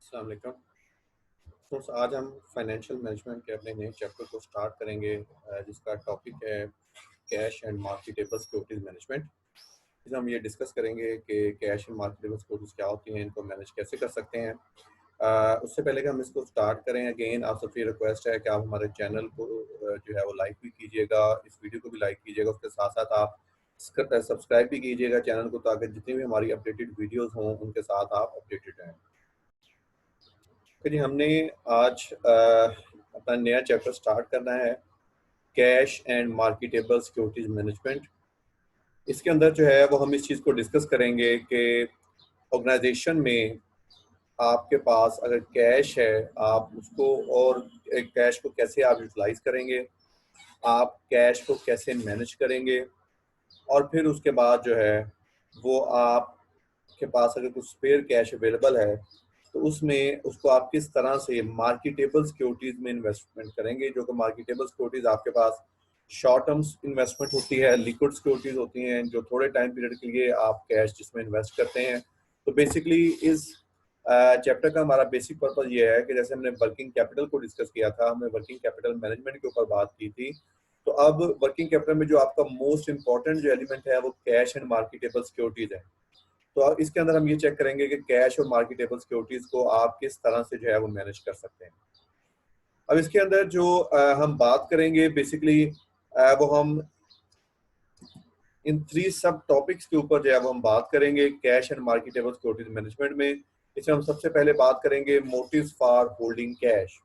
अस्सलाम वालेकुम। तो आज हम फाइनेंशियल मैनेजमेंट के अपने नए चैप्टर को स्टार्ट करेंगे, जिसका टॉपिक है cash and marketable securities management. इसमें हम ये डिस्कस करेंगे कि कैश एंड मार्केटेबल सिक्योरिटीज क्या होती हैं, इनको मैनेज कैसे कर सकते हैं। उससे पहले कि हम इसको स्टार्ट करें, अगेन आप सबसे रिक्वेस्ट है कि आप हमारे चैनल को जो है वो लाइक भी कीजिएगा, इस वीडियो को भी लाइक कीजिएगा, उसके साथ साथ आप सब्सक्राइब भी कीजिएगा चैनल को, ताकि जितनी भी हमारी अपडेटेड वीडियोज़ हों उनके साथ आप अपडेटेड रहें। तो जी हमने आज अपना नया चैप्टर स्टार्ट करना है, cash and marketable securities management. इसके अंदर जो है वो हम इस चीज़ को डिस्कस करेंगे कि ऑर्गेनाइजेशन में आपके पास अगर कैश है, आप उसको और कैश को कैसे आप यूटिलाइज करेंगे, आप कैश को कैसे मैनेज करेंगे, और फिर उसके बाद जो है वो आपके पास अगर कुछ स्पेयर कैश अवेलेबल है तो उसमें उसको आप किस तरह से मार्केटेबल सिक्योरिटीज में इन्वेस्टमेंट करेंगे। जो कि मार्केटेबल सिक्योरिटीज आपके पास शॉर्ट टर्म इन्वेस्टमेंट होती है, लिक्विड सिक्योरिटीज होती हैं जो थोड़े टाइम पीरियड के लिए आप कैश जिसमें इन्वेस्ट करते हैं। तो बेसिकली इस चैप्टर का हमारा बेसिक पर्पज ये है कि जैसे हमने वर्किंग कैपिटल को डिस्कस किया था, हमने वर्किंग कैपिटल मैनेजमेंट के ऊपर बात की थी, तो अब वर्किंग कैपिटल में जो आपका मोस्ट इंपॉर्टेंट जो एलिमेंट है वो कैश एंड मार्केटेबल सिक्योरिटीज है। तो अब इसके अंदर हम ये चेक करेंगे कि कैश और मार्केटेबल सिक्योरिटीज को आप किस तरह से जो है वो मैनेज कर सकते हैं। अब इसके अंदर जो हम बात करेंगे बेसिकली वो हम इन 3 सब टॉपिक्स के ऊपर जो है वो हम बात करेंगे cash and marketable securities management में। इसमें हम सबसे पहले बात करेंगे मोटिव्स फॉर होल्डिंग कैश,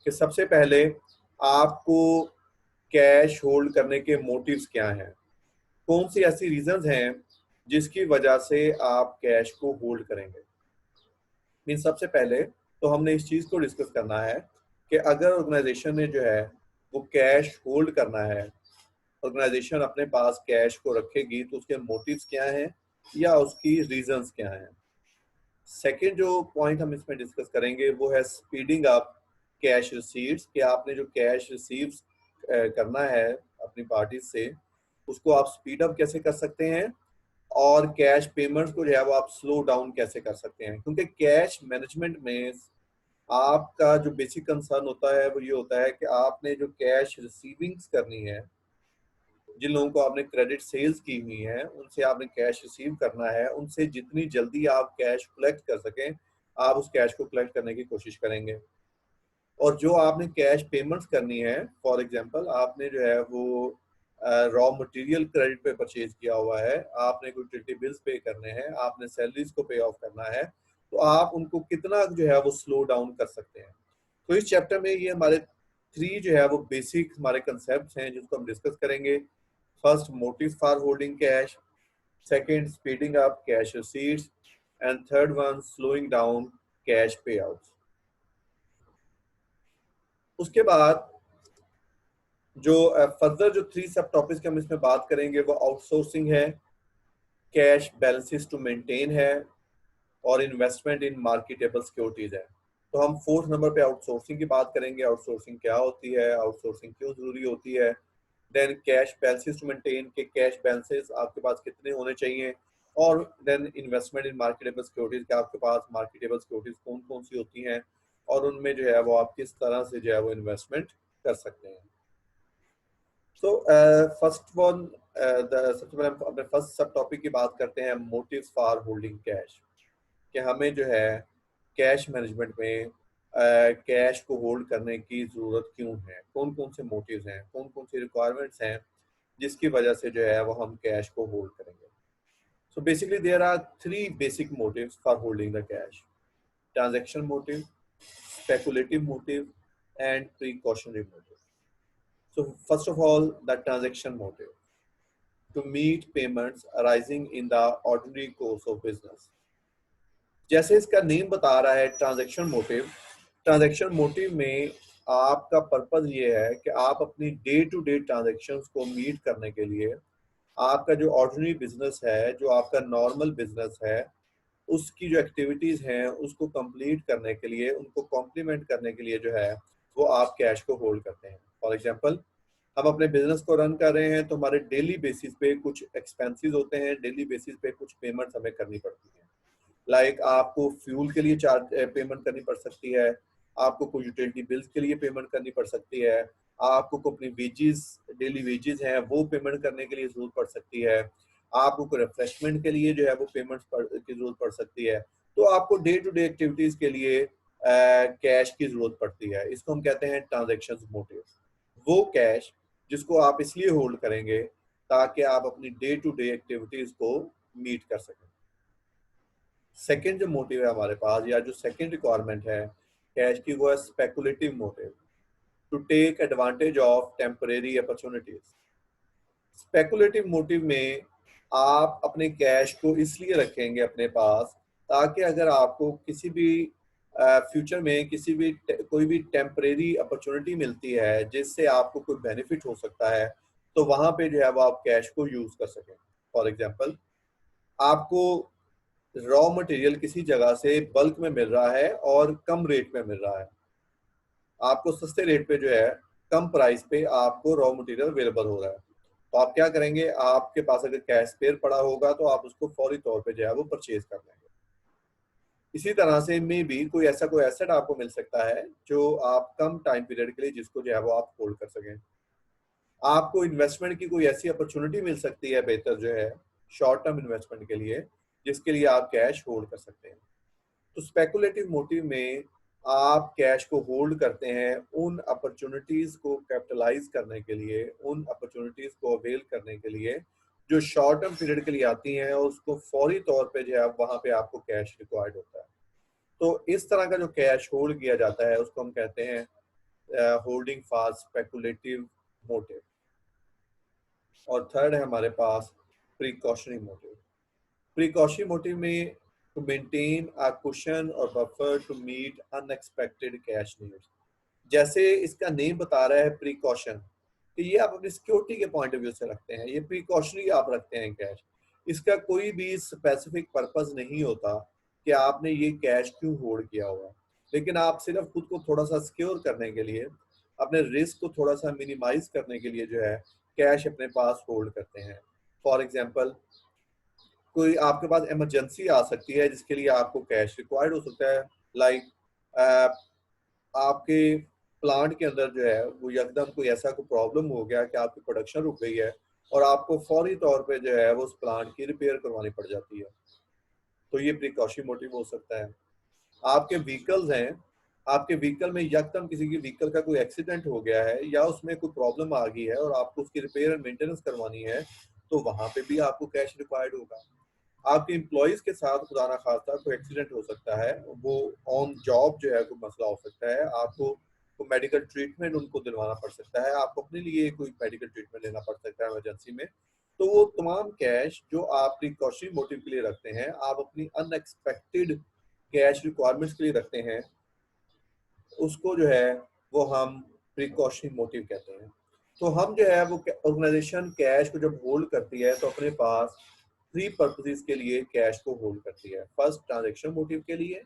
कि सबसे पहले आपको कैश होल्ड करने के मोटिव्स क्या हैं, कौन सी ऐसी रीजंस हैं जिसकी वजह से आप कैश को होल्ड करेंगे। मीन सबसे पहले तो हमने इस चीज़ को डिस्कस करना है कि अगर ऑर्गेनाइजेशन ने जो है वो कैश होल्ड करना है, ऑर्गेनाइजेशन अपने पास कैश को रखेगी तो उसके मोटिव्स क्या हैं या उसकी रीजंस क्या हैं। सेकंड जो पॉइंट हम इसमें डिस्कस करेंगे वो है स्पीडिंग अप कैश रिसीव्स, कि आपने जो कैश रिसीव्स करना है अपनी पार्टी से उसको आप स्पीड अप कैसे कर सकते हैं, और कैश पेमेंट्स को जो है वो आप स्लो डाउन कैसे कर सकते हैं। क्योंकि कैश मैनेजमेंट में आपका जो बेसिक कंसर्न होता है वो ये होता है कि आपने जो कैश रिसीविंग्स करनी है, जिन लोगों को आपने क्रेडिट सेल्स की हुई है उनसे आपने कैश रिसीव करना है, उनसे जितनी जल्दी आप कैश कलेक्ट कर सकें आप उस कैश को कलेक्ट करने की कोशिश करेंगे। और जो आपने कैश पेमेंट्स करनी है, फॉर एग्जांपल आपने जो है वो रॉ मटेरियल क्रेडिट पे परचेज किया हुआ है, आपने कोई यूटिलिटी बिल्स पे करने हैं, आपने सैलरीज को पे ऑफ करना है, तो आप उनको कितना जो है वो स्लो डाउन कर सकते हैं। तो इस चैप्टर में ये हमारे 3 जो है वो बेसिक हमारे कंसेप्ट हैं जिसको हम डिस्कस करेंगे। First, motive for holding cash, second, speeding up cash receipts, and third one, slowing down cash पे आउट्स। उसके बाद जो फर्दर जो 3 सब टॉपिक्स के हम इसमें बात करेंगे वो आउटसोर्सिंग है, कैश बैलेंसेस टू मेंटेन है, और इन्वेस्टमेंट इन मार्केटेबल सिक्योरिटीज है। तो हम 4th नंबर पे आउटसोर्सिंग की बात करेंगे, आउटसोर्सिंग क्या होती है, आउटसोर्सिंग क्यों जरूरी होती है। Then cash balances to maintain, के कैश बैलेंसेस आपके पास कितने होने चाहिए, और then investment in marketable securities, के आपके पास मार्केटेबल सिक्योरिटीज कौन कौन सी होती हैं और उनमें जो है वो आप किस तरह से जो है वो इन्वेस्टमेंट कर सकते हैं। तो फर्स्ट वन, सबसे पहले हम अपने फर्स्ट सब टॉपिक की बात करते हैं, मोटिव्स फॉर होल्डिंग कैश, कि हमें जो है कैश मैनेजमेंट में कैश को होल्ड करने की ज़रूरत क्यों है, कौन कौन से मोटिव्स हैं, कौन कौन सी रिक्वायरमेंट्स हैं जिसकी वजह से जो है वो हम कैश को होल्ड करेंगे। So basically there are 3 basic motives for holding the cash: transaction motive, speculative motive, and precautionary motive. So first of all, the transaction motive, to meet payments arising in the ordinary course of business. जैसे इसका name बता रहा है transaction motive, transaction motive में आपका purpose ये है कि आप अपनी डे टू डे ट्रांजैक्शंस को मीट करने के लिए आपका जो ऑर्डिनरी बिजनेस है, जो आपका नॉर्मल बिजनेस है, उसकी जो एक्टिविटीज हैं उसको कंप्लीट करने के लिए, उनको कॉम्प्लीमेंट करने के लिए जो है वो आप कैश को होल्ड करते हैं। फॉर एग्जांपल, हम अपने बिजनेस को रन कर रहे हैं तो हमारे डेली बेसिस पे कुछ एक्सपेंसेस होते हैं, डेली बेसिस पे कुछ पेमेंट्स हमें करनी पड़ती हैं। लाइक आपको फ्यूल के लिए चार्ज पेमेंट करनी पड़ सकती है, आपको कोई यूटिलिटी बिल्स के लिए पेमेंट करनी पड़ सकती है, आपको कोई अपनी वेजेस, डेली वेजेस हैं वो पेमेंट करने के लिए जरूरत पड़ सकती है, आपको कोई रिफ्रेशमेंट के लिए जो है वो पेमेंट्स की जरूरत पड़ सकती है। तो आपको डे टू डे एक्टिविटीज के लिए कैश की जरूरत पड़ती है। इसको हम कहते हैं ट्रांजेक्शन मोटिव। वो कैश जिसको आप इसलिए होल्ड करेंगे ताकि आप अपनी डे टू डे एक्टिविटीज को मीट कर सकें। सेकेंड जो मोटिव है हमारे पास, या जो सेकेंड रिक्वायरमेंट है कैश की, वो है speculative motive, to take advantage of temporary opportunities. Speculative motive में आप अपने कैश को इसलिए रखेंगे अपने पास ताकि अगर आपको किसी भी फ्यूचर में कोई भी टेम्परेरी अपॉर्चुनिटी मिलती है जिससे आपको कोई बेनिफिट हो सकता है, तो वहां पे जो है वो आप कैश को यूज कर सकें। फॉर एग्जांपल, आपको रॉ मटेरियल किसी जगह से बल्क में मिल रहा है और कम रेट में मिल रहा है, आपको सस्ते रेट पे जो है, कम प्राइस पे आपको रॉ मटेरियल अवेलेबल हो रहा है, तो आप क्या करेंगे, आपके पास अगर कैश स्पेयर पड़ा होगा तो आप उसको फौरी तौर पे जो है वो परचेज कर लेंगे। इसी तरह से में भी कोई एसेट आपको मिल सकता है जो आप कम टाइम पीरियड के लिए जिसको जो है वो आप होल्ड कर सकें। आपको इन्वेस्टमेंट की कोई ऐसी अपॉर्चुनिटी मिल सकती है बेहतर जो है शॉर्ट टर्म इन्वेस्टमेंट के लिए, जिसके लिए आप कैश होल्ड कर सकते हैं। तो स्पेकुलेटिव मोटिव में आप कैश को होल्ड करते हैं उन अपॉर्चुनिटीज को कैपिटलाइज करने के लिए, उन अपॉर्चुनिटीज को अवेल करने के लिए जो शॉर्ट टर्म पीरियड के लिए आती हैं, और उसको फौरी तौर पे जो है वहां पे आपको कैश रिक्वायर्ड होता है। तो इस तरह का जो कैश होल्ड किया जाता है उसको हम कहते हैं होल्डिंग फॉर स्पेकुलेटिव मोटिव। और थर्ड है हमारे पास प्रिकॉशनरी मोटिव। प्रिकॉशनरी मोटिव में टू मेंटेन अ कुशन और buffer to meet unexpected cash needs. जैसे इसका नेम बता रहा है प्रिकॉशन, कि ये आप अपनी सिक्योरिटी के पॉइंट ऑफ व्यू से रखते हैं, ये प्रिकॉशनरी आप रखते हैं कैश। इसका कोई भी स्पेसिफिक पर्पस नहीं होता कि आपने ये कैश क्यों होल्ड किया हुआ, लेकिन आप सिर्फ खुद को थोड़ा सा सिक्योर करने के लिए, अपने रिस्क को थोड़ा सा मिनिमाइज करने के लिए जो है कैश अपने पास होल्ड करते हैं। फॉर एग्जाम्पल, कोई आपके पास इमरजेंसी आ सकती है जिसके लिए आपको कैश रिक्वायर्ड हो सकता है। लाइक आपके प्लांट के अंदर जो है वो यकदम कोई ऐसा कोई प्रॉब्लम हो गया कि आपकी प्रोडक्शन रुक गई है और आपको फौरी तौर पे जो है वो उस प्लांट की रिपेयर करवानी पड़ जाती है, तो ये प्रिकॉशनरी मोटिव हो सकता है। आपके व्हीकल्स हैं, आपके व्हीकल में यकदम किसी की व्हीकल का कोई एक्सीडेंट हो गया है या उसमें कोई प्रॉब्लम आ गई है और आपको उसकी रिपेयर एंड मेंटेनेंस करवानी है, तो वहां पे भी आपको कैश रिक्वायर्ड होगा। आपके एम्प्लॉयज के साथ खुदा ना खास्ता कोई एक्सीडेंट हो सकता है, वो ऑन जॉब जो है कोई मसला हो सकता है, आपको को मेडिकल ट्रीटमेंट उनको दिलवाना पड़ सकता है, आपको अपने लिए कोई मेडिकल ट्रीटमेंट लेना पड़ सकता है इमरजेंसी में। तो वो तमाम कैश जो आप प्रिकॉशनरी मोटिव के लिए रखते हैं, आप अपनी अनएक्सपेक्टेड कैश रिक्वायरमेंट्स के लिए रखते हैं, उसको जो है वो हम प्रिकॉशनरी मोटिव कहते हैं। तो हम जो है वो ऑर्गेनाइजेशन कैश को जब होल्ड करती है तो अपने पास थ्री पर्पसेस के लिए कैश को होल्ड करती है। फर्स्ट, ट्रांजैक्शन मोटिव के लिए,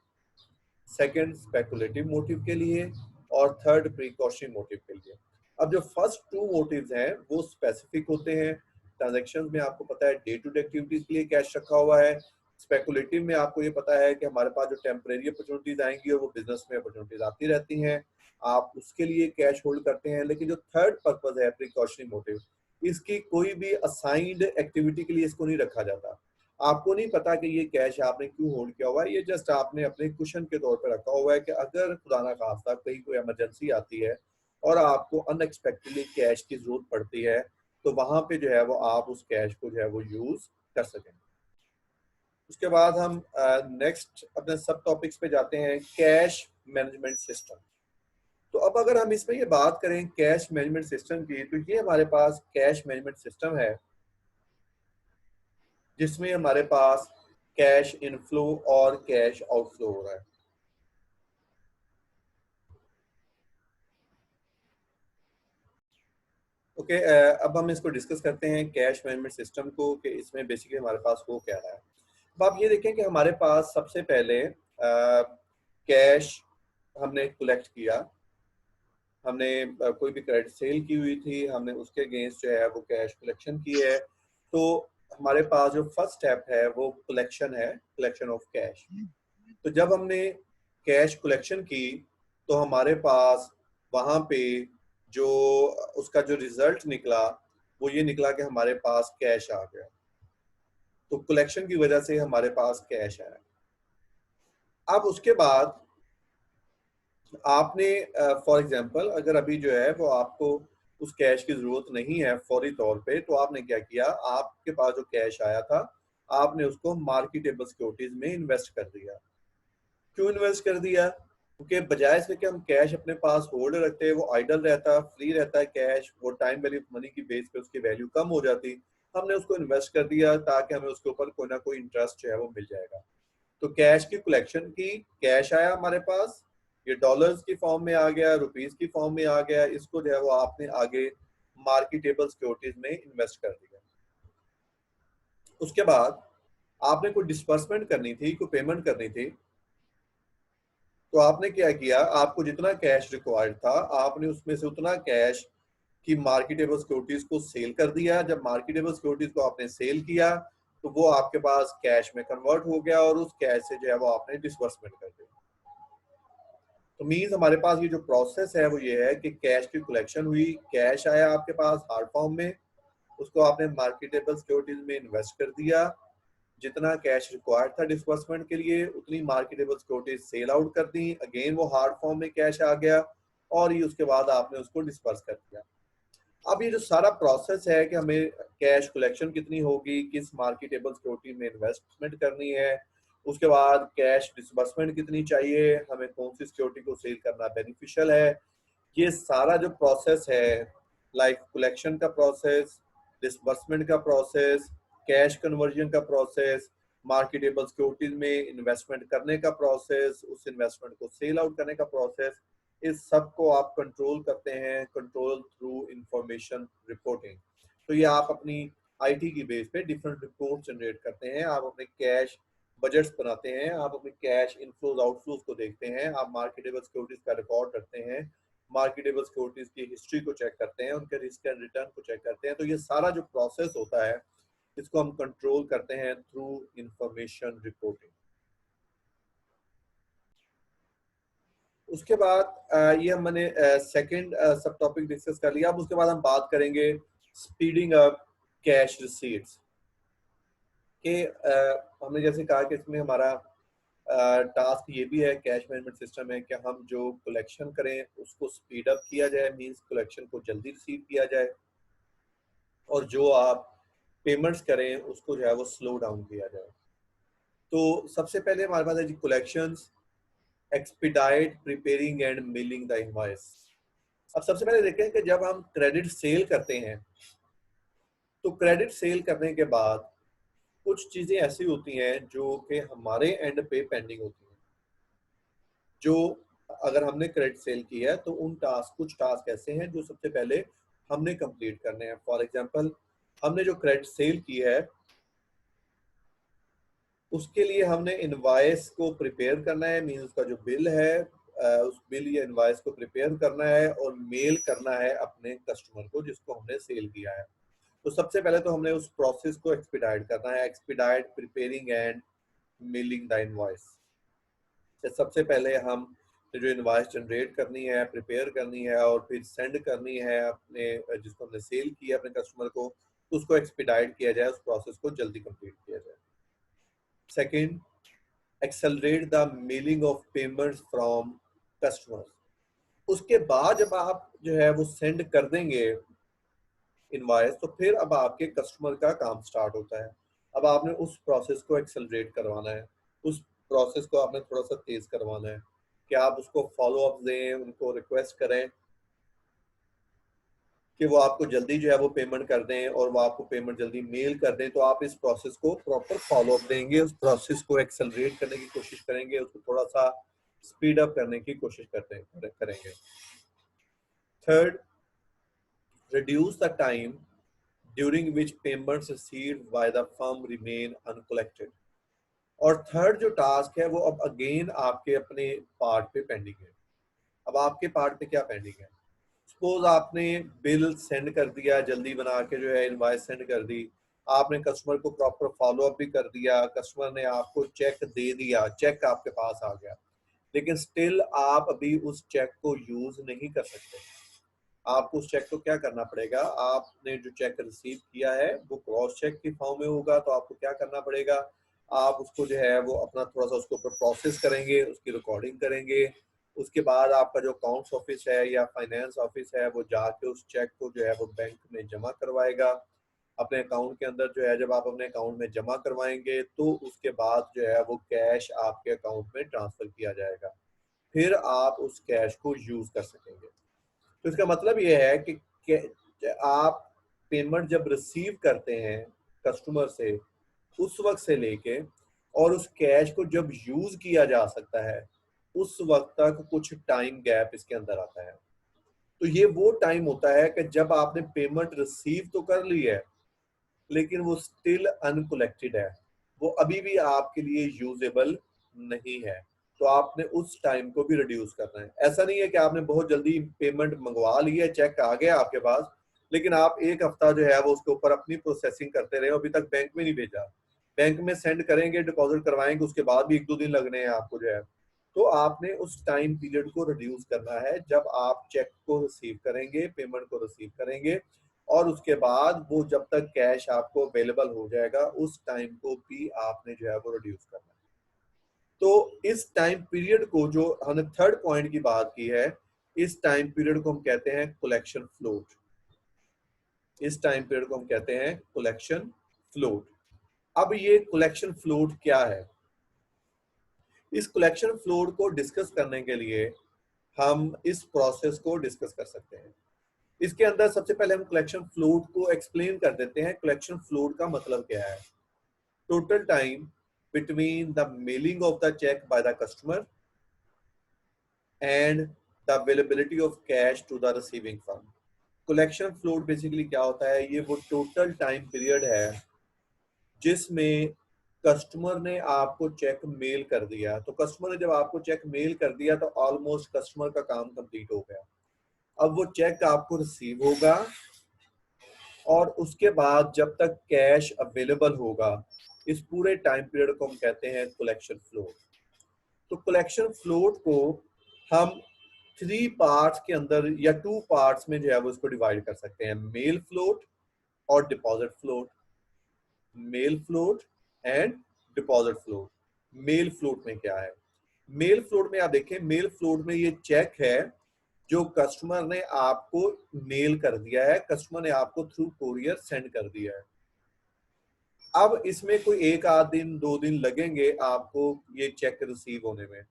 सेकंड, स्पेकुलेटिव मोटिव के लिए, और थर्ड, प्रिकॉशनरी मोटिव के लिए। अब जो फर्स्ट टू मोटिव्स हैं वो स्पेसिफिक होते हैं। ट्रांजैक्शन में आपको पता है डे टू डे एक्टिविटीज के लिए कैश रखा हुआ है। स्पेकुलेटिव में आपको ये पता है कि हमारे पास जो टेम्परेरी अपॉर्चुनिटीज आएंगी और वो बिजनेस में अपॉर्चुनिटीज आती रहती हैं, आप उसके लिए कैश होल्ड करते हैं। लेकिन जो थर्ड पर्पज है प्रिकॉशनरी मोटिव, इसकी कोई भी असाइंड एक्टिविटी के लिए इसको नहीं रखा जाता। आपको नहीं पता कि ये कैश आपने क्यों होल्ड किया हुआ है, ये जस्ट आपने अपने कुशन के तौर पर रखा हुआ है कि अगर खुदा ना खास्ता कहीं कोई इमरजेंसी आती है और आपको अनएक्सपेक्टेडली कैश की जरूरत पड़ती है, तो वहां पे जो है वो आप उस कैश को जो है वो यूज कर सकें। उसके बाद हम नेक्स्ट अपने सब टॉपिक्स पे जाते हैं, कैश मैनेजमेंट सिस्टम। तो अब अगर हम इसमें ये बात करें कैश मैनेजमेंट सिस्टम की, तो ये हमारे पास कैश मैनेजमेंट सिस्टम है जिसमें हमारे पास कैश इनफ्लो और कैश आउटफ्लो हो रहा है। ओके, अब हम इसको डिस्कस करते हैं कैश मैनेजमेंट सिस्टम को, कि इसमें बेसिकली हमारे पास हो क्या रहा है। अब आप ये देखें कि हमारे पास सबसे पहले कैश हमने कलेक्ट किया, हमने कोई भी क्रेडिट सेल की हुई थी, हमने उसके अगेंस्ट जो है वो कैश कलेक्शन की है। तो हमारे पास जो फर्स्ट स्टेप है वो कलेक्शन है, कलेक्शन ऑफ कैश। तो जब हमने कैश कलेक्शन की तो हमारे पास वहाँ पे जो उसका जो रिजल्ट निकला वो ये निकला कि हमारे पास कैश आ गया। तो कलेक्शन की वजह से हमारे पास कैश आया। अब उसके बाद आपने फॉर एग्जांपल अगर अभी जो है वो आपको उस कैश की जरूरत नहीं है फौरी तौर पे, तो आपने क्या किया, आपके पास जो कैश आया था आपने उसको मार्केटेबल सिक्योरिटीज में इन्वेस्ट कर दिया। क्यों इन्वेस्ट कर दिया? क्योंकि बजाय इसके कि हम कैश अपने पास होल्ड रखते हैं, वो आइडल रहता, फ्री रहता है कैश, वो टाइम वैल्यू मनी की बेस पे उसकी वैल्यू कम हो जाती। हमने उसको इन्वेस्ट कर दिया ताकि हमें उसके ऊपर कोई ना कोई इंटरेस्ट जो है वो मिल जाएगा। तो कैश की कलेक्शन की, कैश आया हमारे पास, ये डॉलर्स की फॉर्म में आ गया, रुपीस की फॉर्म में आ गया, इसको जो है वो आपने आगे मार्केटेबल सिक्योरिटीज में इन्वेस्ट कर दिया। उसके बाद आपने कोई डिस्बर्समेंट करनी थी, कोई पेमेंट करनी थी, तो आपने क्या किया, आपको जितना कैश रिक्वायर्ड था आपने उसमें से उतना कैश की मार्केटेबल सिक्योरिटीज को सेल कर दिया। जब मार्केटेबल सिक्योरिटीज को आपने सेल किया तो वो आपके पास कैश में कन्वर्ट हो गया और उस कैश से जो है वो आपने डिस्बर्समेंट कर दिया। तो मीन्स हमारे पास ये जो प्रोसेस है वो ये है कि कैश की कलेक्शन हुई, कैश आया आपके पास हार्ड फॉर्म में, उसको आपने मार्केटेबल सिक्योरिटीज में इन्वेस्ट कर दिया, जितना कैश रिक्वायर्ड था डिस्बर्समेंट के लिए उतनी मार्केटेबल सिक्योरिटीज सेल आउट कर दी, अगेन वो हार्ड फॉर्म में कैश आ गया और ये उसके बाद आपने उसको डिस्पर्स कर दिया। अब ये जो सारा प्रोसेस है कि हमें कैश कलेक्शन कितनी होगी, किस मार्केटेबल सिक्योरिटी में इन्वेस्टमेंट करनी है, उसके बाद कैश डिसबर्समेंट कितनी चाहिए, हमें कौन सी सिक्योरिटी को सेल करना बेनिफिशियल है, ये सारा जो प्रोसेस है, लाइक कलेक्शन का प्रोसेस, डिसबर्समेंट का प्रोसेस, कैश कन्वर्जन का प्रोसेस, मार्केटेबल सिक्योरिटीज में इन्वेस्टमेंट करने का प्रोसेस, उस इन्वेस्टमेंट को सेल आउट करने का प्रोसेस, इस सब को आप कंट्रोल करते हैं, कंट्रोल थ्रू इंफॉर्मेशन रिपोर्टिंग। तो ये आप अपनी आईटी की बेस पे डिफरेंट रिपोर्ट जनरेट करते हैं, आप अपने कैश बजट्स बनाते हैं, आप अपने कैश इनफ्लोज आउटफ्लोज को देखते हैं, आप मार्केटेबल सिक्योरिटीज का रिकॉर्ड रखते हैं, मार्केटेबल सिक्योरिटीज की हिस्ट्री को चेक करते हैं, उनके रिस्क एंड रिटर्न को चेक करते हैं। तो ये सारा जो प्रोसेस होता है इसको हम कंट्रोल करते हैं थ्रू इंफॉर्मेशन रिपोर्टिंग। उसके बाद ये हमने सेकंड सब टॉपिक डिस्कस कर लिया। अब उसके बाद हम बात करेंगे स्पीडिंग अप कैश रिसीट्स के। हमने जैसे कहा कि इसमें हमारा टास्क ये भी है, कैश मैनेजमेंट सिस्टम है कि हम जो कलेक्शन करें उसको स्पीड अप किया जाए, मींस कलेक्शन को जल्दी रिसीव किया जाए, और जो आप पेमेंट्स करें उसको जो है वो स्लो डाउन किया जाए। तो सबसे पहले हमारे पास है जी collections, expedite preparing and mailing the invoice. अब सबसे पहले देखते हैं कि जब हम क्रेडिट सेल करते हैं तो क्रेडिट सेल करने के बाद कुछ चीजें ऐसी होती हैं जो कि हमारे एंड पे पेंडिंग होती हैं। जो अगर हमने क्रेडिट सेल किया है तो उन टास्क, कुछ टास्क ऐसे हैं जो सबसे पहले हमने कंप्लीट करने हैं। फॉर एग्जांपल, हमने जो क्रेडिट सेल की है उसके लिए हमने इनवॉइस को प्रिपेयर करना है, मीन उसका जो बिल है उस बिल या इनवॉइस को प्रिपेयर करना है और मेल करना है अपने कस्टमर को जिसको हमने सेल किया है। तो सबसे पहले तो हमने उस प्रोसेस को एक्सपीडाइट करना है, expedite preparing and mailing the invoice. सबसे पहले हम जो इनवॉइस जनरेट करनी है, प्रिपेयर करनी है और फिर सेंड करनी है अपने जिसको हमने सेल किया अपने कस्टमर को, तो उसको एक्सपीडाइट किया जाए, उस प्रोसेस को जल्दी कंप्लीट किया जाए। Second, accelerate the mailing of payments from customers. उसके बाद जब आप जो है वो सेंड कर देंगे इनवॉइस, तो फिर अब आपके कस्टमर का काम स्टार्ट होता है। अब आपने उस प्रोसेस को एक्सेलरेट करवाना है, उस प्रोसेस को आपने थोड़ा सा तेज करवाना है कि आप उसको फॉलो अप दें, उनको रिक्वेस्ट करें कि वो आपको जल्दी जो है वो पेमेंट कर दें और वो आपको पेमेंट जल्दी मेल कर दें। तो आप इस प्रोसेस को प्रॉपर फॉलो अप देंगे, उस प्रोसेस को एक्सेलरेट करने की कोशिश करेंगे, उसको थोड़ा सा स्पीड अप करने की कोशिश करेंगे। Third, reduce the time during which payments received by the firm remain uncollected। और थर्ड जो टास्क है वो अब अगेन आपके अपने पार्ट पे पेंडिंग है। अब आपके पार्ट पे क्या पेंडिंग है? सपोज आपने बिल सेंड कर दिया, जल्दी बना के जो है इनवॉइस सेंड कर दी, आपने कस्टमर को प्रॉपर फॉलो अप भी कर दिया, कस्टमर ने आपको चेक दे दिया, चेक आपके पास आ गया, लेकिन स्टिल आप अभी उस चेक को यूज नहीं कर सकते। आपको उस चेक को क्या करना पड़ेगा, आपने जो चेक रिसीव किया है वो क्रॉस चेक की फॉर्म में होगा, तो आपको क्या करना पड़ेगा, आप उसको जो है वो अपना थोड़ा सा उसके ऊपर प्रोसेस करेंगे, उसकी रिकॉर्डिंग करेंगे। उसके बाद आपका जो अकाउंट्स ऑफिस है या फाइनेंस ऑफिस है वो जाके उस चेक को जो है वो बैंक में जमा करवाएगा अपने अकाउंट के अंदर। जो है जब आप अपने अकाउंट में जमा करवाएंगे तो उसके बाद जो है वो कैश आपके अकाउंट में ट्रांसफर किया जाएगा, फिर आप उस कैश को यूज कर सकेंगे। तो इसका मतलब ये है कि आप पेमेंट जब रिसीव करते हैं कस्टमर से उस वक्त से लेके और उस कैश को जब यूज किया जा सकता है उस वक्त तक कुछ टाइम गैप इसके अंदर आता है। तो ये वो टाइम होता है कि जब आपने पेमेंट रिसीव तो कर ली है लेकिन वो स्टिल अनकलेक्टेड है, वो अभी भी आपके लिए यूजेबल नहीं है। तो आपने उस टाइम को भी रिड्यूस करना है। ऐसा नहीं है कि आपने बहुत जल्दी पेमेंट मंगवा ली है, चेक आ गया आपके पास, लेकिन आप एक हफ्ता जो है वो उसके ऊपर अपनी प्रोसेसिंग करते रहे, अभी तक बैंक में नहीं भेजा। बैंक में सेंड करेंगे, डिपॉजिट करवाएंगे, उसके बाद भी 1-2 दिन लगने हैं आपको जो है। तो आपने उस टाइम पीरियड को रिड्यूस करना है जब आप चेक को रिसीव करेंगे, पेमेंट को रिसीव करेंगे, और उसके बाद वो जब तक कैश आपको अवेलेबल हो जाएगा उस टाइम को भी आपने जो है वो रिड्यूस करना है। तो इस टाइम पीरियड को जो हमने थर्ड पॉइंट की बात की है, इस टाइम पीरियड को हम कहते हैं कलेक्शन फ्लोट। इस टाइम पीरियड को हम कहते हैं कलेक्शन फ्लोट। अब ये कलेक्शन फ्लोट क्या है? इस कलेक्शन फ्लोट को डिस्कस करने के लिए हम इस प्रोसेस को डिस्कस कर सकते हैं। इसके अंदर सबसे पहले हम कलेक्शन फ्लोट को एक्सप्लेन कर देते हैं। कलेक्शन फ्लोट का मतलब क्या है? Total time between the mailing of the cheque by the customer and the availability of cash to the receiving firm. Collection float basically क्या होता है? ये वो टोटल टाइम पीरियड है जिसमें कस्टमर ने आपको चेक मेल कर दिया। तो कस्टमर ने जब आपको चेक मेल कर दिया तो ऑलमोस्ट कस्टमर का काम कंप्लीट हो गया। अब वो चेक आपको रिसीव होगा और उसके बाद जब तक कैश अवेलेबल होगा, इस पूरे टाइम पीरियड को हम कहते हैं कलेक्शन फ्लोट। तो कलेक्शन फ्लोट को हम 3 पार्ट्स के अंदर या 2 पार्ट्स में जो है वो इसको डिवाइड कर सकते हैं, मेल फ्लोट और deposit float. Mail float and deposit float. Mail float में क्या है? मेल फ्लोट में आप देखें, मेल फ्लोट में ये चेक है जो कस्टमर ने आपको मेल कर दिया है, कस्टमर ने आपको थ्रू कोरियर सेंड कर दिया है। अब इसमें कोई 1 आध दिन 2 दिन लगेंगे आपको ये चेक रिसीव होने में,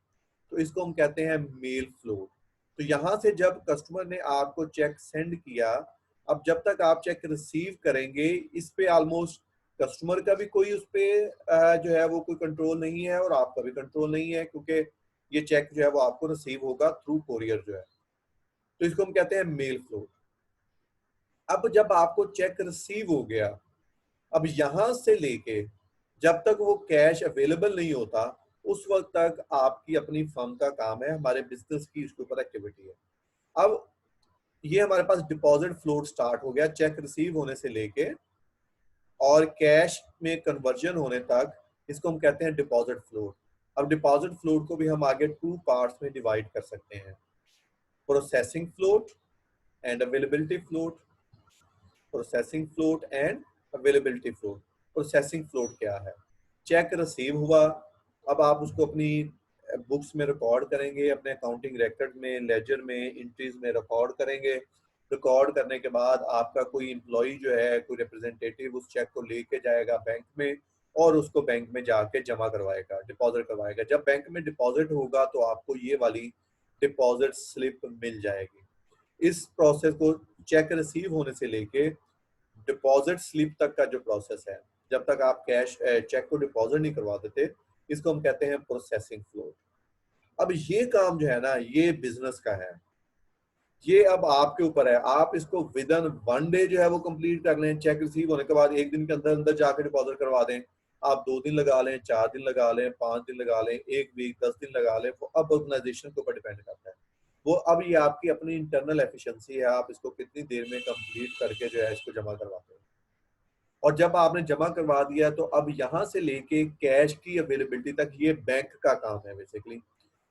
तो इसको हम कहते हैं मेल फ्लोट। तो यहां से जब कस्टमर ने आपको चेक सेंड किया, अब जब तक आप चेक रिसीव करेंगे इस पे ऑलमोस्ट कस्टमर का भी कोई उस पे जो है वो कोई कंट्रोल नहीं है और आपका भी कंट्रोल नहीं है, क्योंकि ये चेक जो है वो आपको रिसीव होगा थ्रू कोरियर जो है। तो इसको हम कहते हैं मेल फ्लोट। अब जब आपको चेक रिसीव हो गया, अब यहां से लेके जब तक वो कैश अवेलेबल नहीं होता उस वक्त तक आपकी अपनी फर्म का काम है, हमारे बिजनेस की इसके ऊपर एक्टिविटी है। अब ये हमारे पास डिपॉजिट फ्लोट स्टार्ट हो गया, चेक रिसीव होने से लेके और कैश में कन्वर्जन होने तक, इसको हम कहते हैं डिपॉजिट फ्लोट। अब डिपॉजिट फ्लोट को भी हम आगे 2 पार्ट्स में डिवाइड कर सकते हैं, processing float and availability float. Processing float and availability float. Processing float क्या है? चेक रिसीव हुआ, अब आप उसको अपनी बुक्स में रिकॉर्ड करेंगे, अपने अकाउंटिंग रिकॉर्ड में, लेजर में, एंट्रीज में रिकॉर्ड करेंगे। रिकॉर्ड करने के बाद आपका कोई एम्प्लॉय जो है, कोई रिप्रेजेंटेटिव उस चेक को लेके जाएगा बैंक में और उसको बैंक में जाके जमा करवाएगा, डिपॉजिट करवाएगा। जब बैंक में डिपॉजिट होगा तो आपको ये वाली डिपॉजिट स्लिप मिल जाएगी। इस प्रोसेस को चेक रिसीव होने से लेके डिपॉजिट स्लिप तक का जो प्रोसेस है, जब तक आप कैश चेक को डिपॉजिट नहीं करवा देते, इसको हम कहते हैं प्रोसेसिंग फ्लोट। अब ये काम जो है ना, ये बिजनेस का है, ये अब आपके ऊपर है। आप इसको विद इन 1 डे जो है वो कंप्लीट कर लें, चेक रिसीव होने के बाद 1 दिन के अंदर अंदर जाकर डिपॉजिट करवा दें। आप 2 दिन लगा लें, 4 दिन लगा लें, 5 दिन लगा लें, 1 वीक, 10 दिन लगा लें, वो अब ऑर्गेनाइजेशन के ऊपर डिपेंड करता है। वो अब ये आपकी अपनी इंटरनल एफिशिएंसी है, आप इसको कितनी देर में कंप्लीट करके जो है इसको जमा करवाते हैं। और जब आपने जमा करवा दिया तो अब यहाँ से लेके कैश की अवेलेबिलिटी तक ये बैंक का काम है बेसिकली,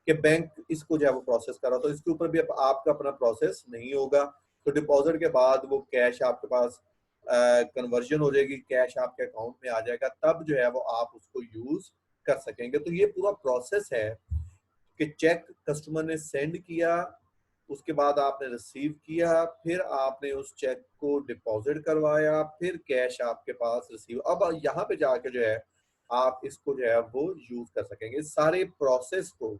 कि बैंक इसको जो है वो प्रोसेस कर रहा, तो इसके ऊपर भी अब आपका अपना प्रोसेस नहीं होगा। तो डिपॉजिट के बाद वो कैश आपके पास कन्वर्जन हो जाएगी, कैश आपके अकाउंट में आ जाएगा, तब जो है वो आप उसको यूज कर सकेंगे। तो ये पूरा प्रोसेस है कि चेक कस्टमर ने सेंड किया, उसके बाद आपने रिसीव किया, फिर आपने उस चेक को डिपॉजिट करवाया, फिर कैश आपके पास रिसीव, अब यहाँ पे जाके जो है आप इसको जो है वो यूज कर सकेंगे। सारे प्रोसेस को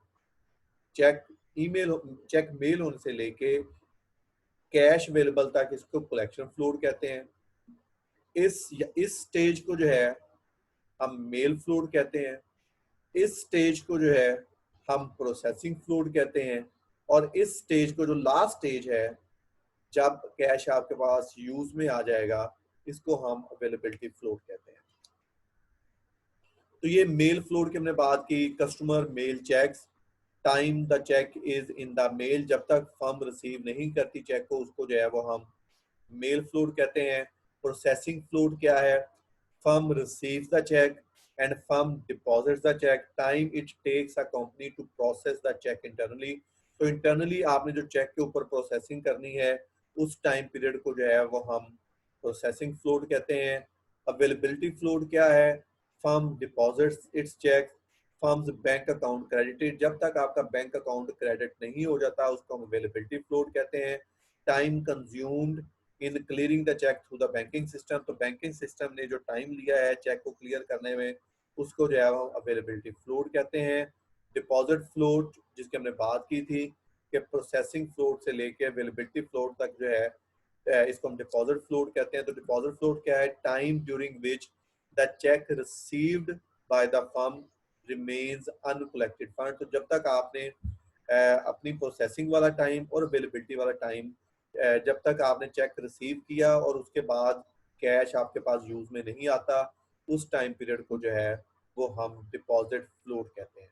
चेक ईमेल चेक मेल होने से लेके कैश अवेलेबल तक, इसको कलेक्शन फ्लोट कहते हैं। इस स्टेज को जो है हम मेल फ्लोट कहते हैं, इस स्टेज को जो है हम प्रोसेसिंग फ्लोट कहते हैं, और इस स्टेज को जो लास्ट स्टेज है जब कैश आपके पास यूज में आ जाएगा, इसको हम अवेलेबिलिटी फ्लोट कहते हैं। तो ये मेल फ्लोट की हमने बात की, customer mail cheques, time the cheque is in the mail, जब तक फर्म रिसीव नहीं करती चेक को, उसको जो है वो हम मेल फ्लोट कहते हैं। प्रोसेसिंग फ्लोट क्या है? Firm receives the cheque and firm deposits the cheque, time it takes a company to process the cheque internally. तो इंटरनली आपने जो चेक के ऊपर प्रोसेसिंग करनी है, उस टाइम पीरियड को जो है वो हम प्रोसेसिंग फ्लोट कहते हैं। अवेलेबिलिटी फ्लोट क्या है? Firm deposits its cheque, firm's bank account credited, जब तक आपका बैंक अकाउंट क्रेडिट नहीं हो जाता उसको हम अवेलेबिलिटी फ्लोट कहते हैं। Time consumed in clearing the cheque through the banking system, तो बैंकिंग सिस्टम ने जो टाइम लिया है चेक को क्लियर करने में, उसको जो है हम अवेलेबिलिटी फ्लोट कहते हैं। डिपॉजिट फ्लोट जिसकी हमने बात की थी कि प्रोसेसिंग फ्लोट से लेके अवेलेबिलिटी फ्लोट तक जो है इसको हम डिपॉजिट फ्लोट कहते हैं। तो डिपॉजिट फ्लोट क्या है? Time during which the check received by the firm remains uncollected fund, तो जब तक आपने अपनी प्रोसेसिंग वाला टाइम और अवेलेबिलिटी वाला टाइम, जब तक आपने चेक रिसीव किया और उसके बाद कैश आपके पास यूज में नहीं आता, उस टाइम पीरियड को जो है वो हम डिपॉजिट फ्लोट कहते हैं।